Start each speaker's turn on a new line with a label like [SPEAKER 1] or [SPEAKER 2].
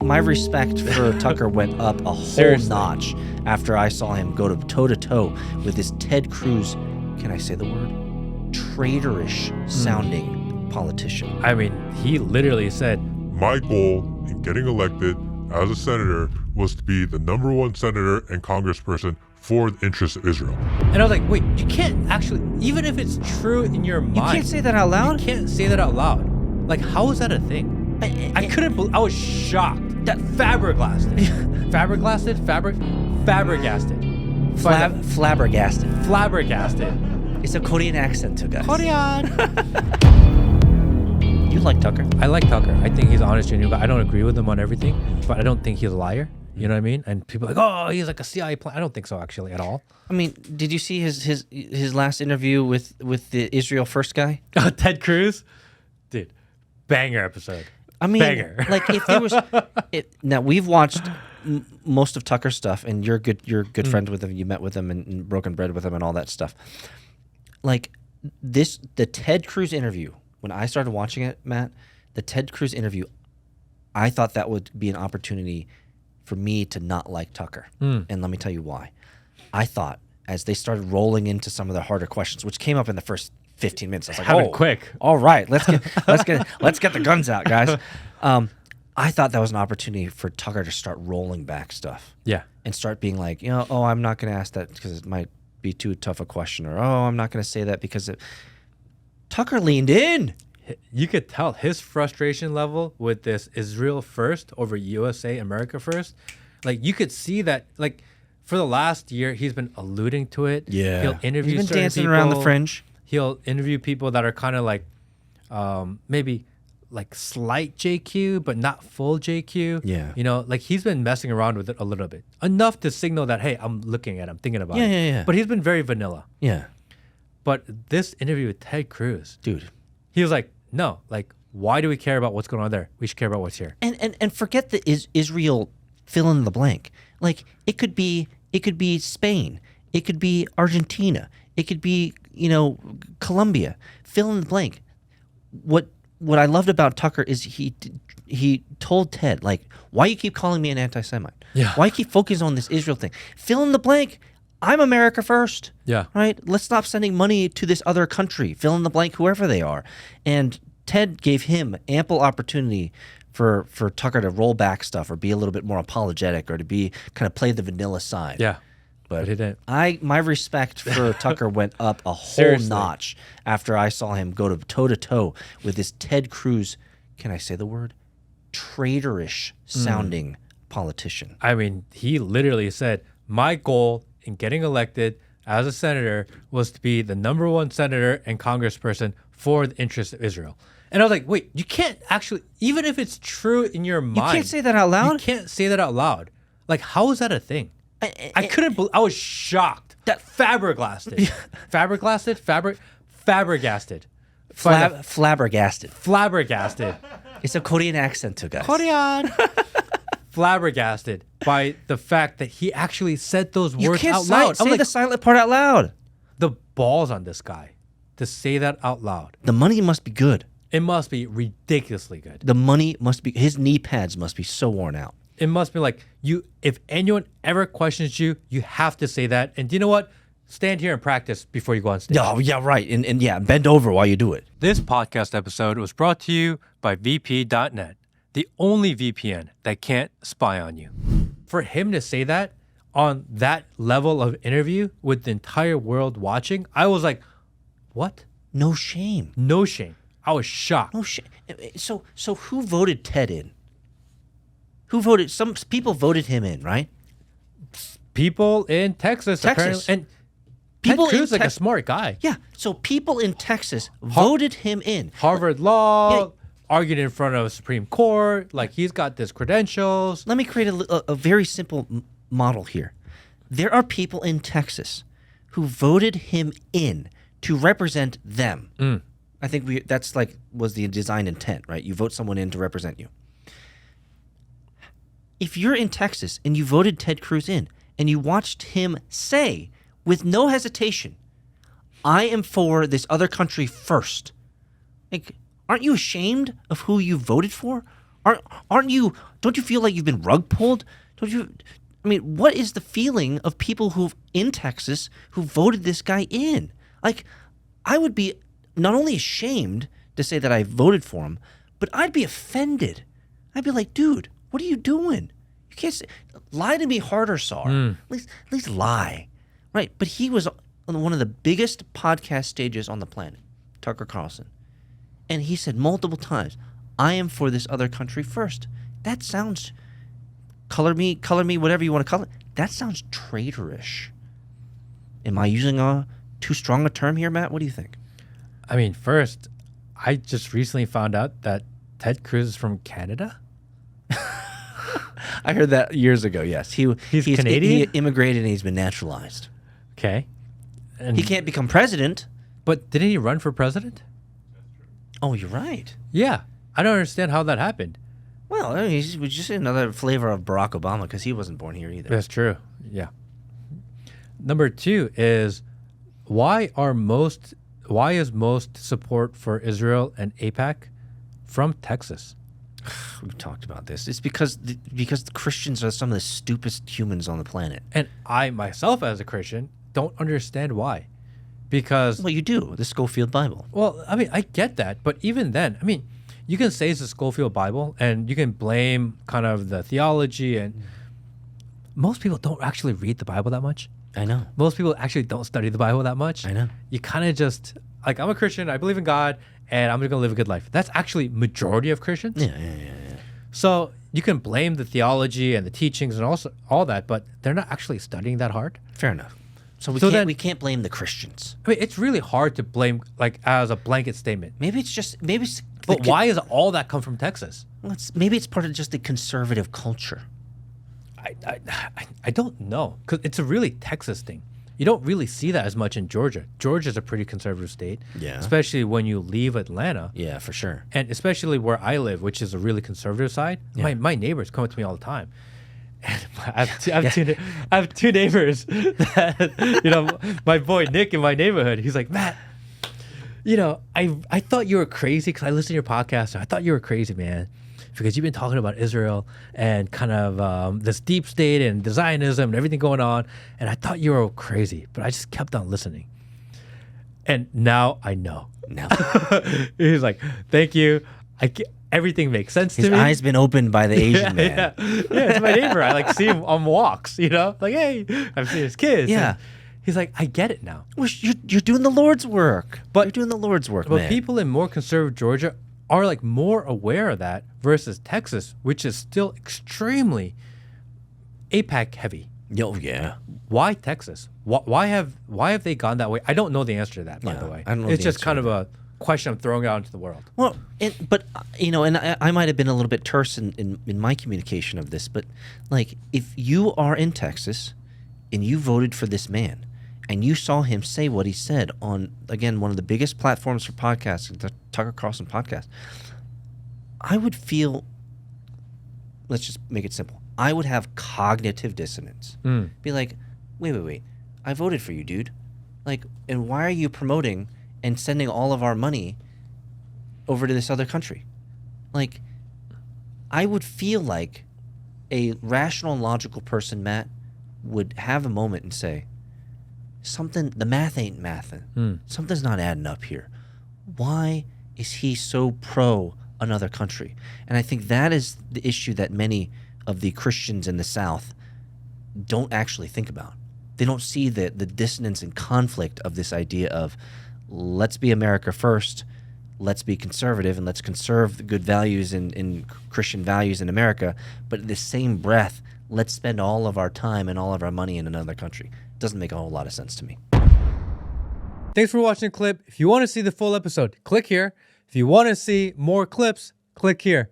[SPEAKER 1] my respect for Tucker went up a whole notch after I saw him go toe to toe with this Ted Cruz. Can I say the word? Traitorish sounding politician.
[SPEAKER 2] I mean, he literally said,
[SPEAKER 3] "My goal in getting elected as a senator was to be the #1 senator and congressperson for the interests of Israel."
[SPEAKER 2] And I was like, wait, you can't actually, even if it's true in your mind.
[SPEAKER 1] You can't say that out loud?
[SPEAKER 2] You can't say that out loud. Like, how is that a thing? I couldn't believe, I was shocked. That flabbergasted. Flabbergasted. Flabbergasted.
[SPEAKER 1] It's a Korean accent too, guys.
[SPEAKER 2] Korean.
[SPEAKER 1] You like Tucker?
[SPEAKER 2] I like Tucker. I think he's an honest, genuine guy. I don't agree with him on everything, but I don't think he's a liar. You know what I mean? And people are like, oh, he's like a CIA plan. I don't think so, actually, at all.
[SPEAKER 1] I mean, did you see his last interview with the Israel First guy?
[SPEAKER 2] Ted Cruz? Dude, banger episode.
[SPEAKER 1] I mean,
[SPEAKER 2] banger.
[SPEAKER 1] Like if there was... now, we've watched most of Tucker's stuff, and you're good friends with him. You met with him and broken bread with him and all that stuff. Like the Ted Cruz interview, when I started watching it, Matt, the Ted Cruz interview, I thought that would be an opportunity for me to not like Tucker. And let me tell you why. I thought as they started rolling into some of the harder questions, which came up in the first 15 minutes, I was like,
[SPEAKER 2] "Oh, quick!
[SPEAKER 1] All right, let's get the guns out, guys." I thought that was an opportunity for Tucker to start rolling back stuff.
[SPEAKER 2] Yeah,
[SPEAKER 1] and start being like, oh, I'm not going to ask that because it might be too tough a question, or I'm not going to say that because Tucker leaned in.
[SPEAKER 2] You could tell his frustration level with this Israel first over USA, America first. Like, you could see that, like, for the last year, he's been alluding to it.
[SPEAKER 1] Yeah.
[SPEAKER 2] He'll interview
[SPEAKER 1] He's been
[SPEAKER 2] certain
[SPEAKER 1] dancing
[SPEAKER 2] people.
[SPEAKER 1] around the fringe.
[SPEAKER 2] He'll interview people that are kind of like, maybe like slight JQ, but not full JQ.
[SPEAKER 1] Yeah.
[SPEAKER 2] You know, like he's been messing around with it a little bit. Enough to signal that, hey, I'm looking at it, I'm thinking about it.
[SPEAKER 1] Yeah.
[SPEAKER 2] But he's been very vanilla.
[SPEAKER 1] Yeah.
[SPEAKER 2] But this interview with Ted Cruz,
[SPEAKER 1] dude,
[SPEAKER 2] he was like, no, like, why do we care about what's going on there? We should care about what's here.
[SPEAKER 1] And forget the Israel fill in the blank. Like it could be Spain, it could be Argentina, it could be Colombia. Fill in the blank. What I loved about Tucker is he told Ted, like, why you keep calling me an anti-Semite?
[SPEAKER 2] Yeah.
[SPEAKER 1] Why you keep focusing on this Israel thing? Fill in the blank. I'm America first.
[SPEAKER 2] Yeah.
[SPEAKER 1] Right? Let's stop sending money to this other country. Fill in the blank, whoever they are. And Ted gave him ample opportunity for Tucker to roll back stuff or be a little bit more apologetic or to be kind of play the vanilla side.
[SPEAKER 2] Yeah.
[SPEAKER 1] But
[SPEAKER 2] he didn't.
[SPEAKER 1] My respect for Tucker went up a whole notch after I saw him go toe to toe with this Ted Cruz, can I say the word? Traitorish sounding politician.
[SPEAKER 2] I mean, he literally said, my goal in getting elected as a senator was to be the #1 senator and congressperson for the interests of Israel. And I was like, wait, you can't actually, even if it's true in your mind.
[SPEAKER 1] You can't say that out loud?
[SPEAKER 2] You can't say that out loud. Like, how is that a thing? I couldn't believe, I was shocked. That flabbergasted. Flabbergasted. Flabbergasted.
[SPEAKER 1] It's a Korean accent too, guys.
[SPEAKER 2] Korean. Flabbergasted by the fact that he actually said those words out loud.
[SPEAKER 1] Say the silent part out loud.
[SPEAKER 2] The balls on this guy to say that out loud.
[SPEAKER 1] The money must be good.
[SPEAKER 2] It must be ridiculously good.
[SPEAKER 1] The money must be, his knee pads must be so worn out.
[SPEAKER 2] It must be like, if anyone ever questions you, you have to say that. And you know what? Stand here and practice before you go on stage.
[SPEAKER 1] Oh, yeah, right. And yeah, bend over while you do it.
[SPEAKER 2] This podcast episode was brought to you by VP.net, the only VPN that can't spy on you. For him to say that on that level of interview with the entire world watching, I was like, what?
[SPEAKER 1] No shame.
[SPEAKER 2] No shame. I was shocked.
[SPEAKER 1] No shame. So who voted Ted in? Who voted? Some people voted him in, right?
[SPEAKER 2] People in Texas. Apparently. And people Ted Cruz is like a smart guy.
[SPEAKER 1] Yeah. So people in Texas voted him in.
[SPEAKER 2] Harvard Law, argued in front of a Supreme Court. Like, he's got this credentials.
[SPEAKER 1] Let me create a very simple model here. There are people in Texas who voted him in to represent them. I think that's like was the design intent, right? You vote someone in to represent you. If you're in Texas and you voted Ted Cruz in and you watched him say with no hesitation, I am for this other country first. Like, aren't you ashamed of who you voted for? Aren't you? Don't you feel like you've been rug pulled? Don't you? I mean, what is the feeling of people who in Texas who voted this guy in? Like, I would be not only ashamed to say that I voted for him, but I'd be offended. I'd be like, dude, what are you doing? You can't say, lie to me harder, Sar. At least lie, right? But he was on one of the biggest podcast stages on the planet, Tucker Carlson, and he said multiple times, "I am for this other country first." That sounds color me, whatever you want to call it. That sounds traitorish. Am I using too strong a term here, Matt? What do you think?
[SPEAKER 2] I mean, first, I just recently found out that Ted Cruz is from Canada.
[SPEAKER 1] I heard that years ago. Yes, he's
[SPEAKER 2] Canadian.
[SPEAKER 1] He immigrated and he's been naturalized.
[SPEAKER 2] Okay. And
[SPEAKER 1] He can't become president.
[SPEAKER 2] But didn't he run for president?
[SPEAKER 1] Oh, you're right.
[SPEAKER 2] Yeah. I don't understand how that happened.
[SPEAKER 1] Well, I mean, he was just another flavor of Barack Obama because he wasn't born here either.
[SPEAKER 2] That's true. Yeah. Number 2 is why is most support for Israel and AIPAC from Texas?
[SPEAKER 1] We've talked about this. It's because the Christians are some of the stupidest humans on the planet.
[SPEAKER 2] And I myself, as a Christian, don't understand why. Because,
[SPEAKER 1] Well, you do. The Schofield Bible.
[SPEAKER 2] well, I mean, I get that. But even then, I mean, you can say it's the Schofield Bible and you can blame kind of the theology. And most people don't actually read the Bible that much.
[SPEAKER 1] I know.
[SPEAKER 2] Most people actually don't study the Bible that much.
[SPEAKER 1] I know.
[SPEAKER 2] You kind of just, like, I'm a Christian, I believe in God, and I'm going to live a good life. That's actually majority of Christians.
[SPEAKER 1] Yeah.
[SPEAKER 2] So you can blame the theology and the teachings and also all that, but they're not actually studying that hard.
[SPEAKER 1] Fair enough. So we can't blame the Christians.
[SPEAKER 2] I mean, it's really hard to blame, like, as a blanket statement.
[SPEAKER 1] Maybe it's
[SPEAKER 2] But why does all that come from Texas?
[SPEAKER 1] maybe it's part of just the conservative culture.
[SPEAKER 2] I don't know, because it's a really Texas thing. You don't really see that as much in Georgia. Georgia's a pretty conservative state,
[SPEAKER 1] Yeah.
[SPEAKER 2] especially when you leave Atlanta.
[SPEAKER 1] Yeah, for sure.
[SPEAKER 2] And especially where I live, which is a really conservative side, my neighbors come up to me all the time. And I have two neighbors that, my boy Nick in my neighborhood, he's like, Matt, I thought you were crazy because I listened to your podcast. And I thought you were crazy, man, because you've been talking about Israel and kind of this deep state and Zionism and everything going on. And I thought you were crazy, but I just kept on listening. And now I know.
[SPEAKER 1] No.
[SPEAKER 2] He's like, thank you. Everything makes sense to me.
[SPEAKER 1] His eyes been opened by the Asian man.
[SPEAKER 2] Yeah, it's my neighbor. I like see him on walks, like, hey, I've seen his kids.
[SPEAKER 1] Yeah.
[SPEAKER 2] And he's like, I get it now.
[SPEAKER 1] Well, you're doing the Lord's work. You're doing the Lord's work,
[SPEAKER 2] But
[SPEAKER 1] man.
[SPEAKER 2] people in more conservative Georgia are like more aware of that versus Texas, which is still extremely AIPAC heavy.
[SPEAKER 1] Oh, yeah.
[SPEAKER 2] Why Texas? Why have they gone that way? I don't know the answer to that, by the way.
[SPEAKER 1] I don't know
[SPEAKER 2] it's
[SPEAKER 1] the
[SPEAKER 2] just
[SPEAKER 1] answer
[SPEAKER 2] kind
[SPEAKER 1] to
[SPEAKER 2] of a question I'm throwing out into the world.
[SPEAKER 1] Well, and I might have been a little bit terse in my communication of this, but like, if you are in Texas and you voted for this man and you saw him say what he said on, again, one of the biggest platforms for podcasting, the Tucker Carlson podcast, I would feel, let's just make it simple, I would have cognitive dissonance. Be like, wait, I voted for you, dude. Like, and why are you promoting and sending all of our money over to this other country? Like, I would feel like a rational and logical person, Matt, would have a moment and say, the math ain't mathin'. Something's not adding up here. Why is he so pro another country? And I think that is the issue that many of the Christians in the South don't actually think about. They don't see the dissonance and conflict of this idea of, let's be America first, let's be conservative, and let's conserve the good values in Christian values in America, but in the same breath, let's spend all of our time and all of our money in another country. Doesn't make a whole lot of sense to me.
[SPEAKER 2] Thanks for watching the clip. If you want to see the full episode, click here. If you want to see more clips, click here.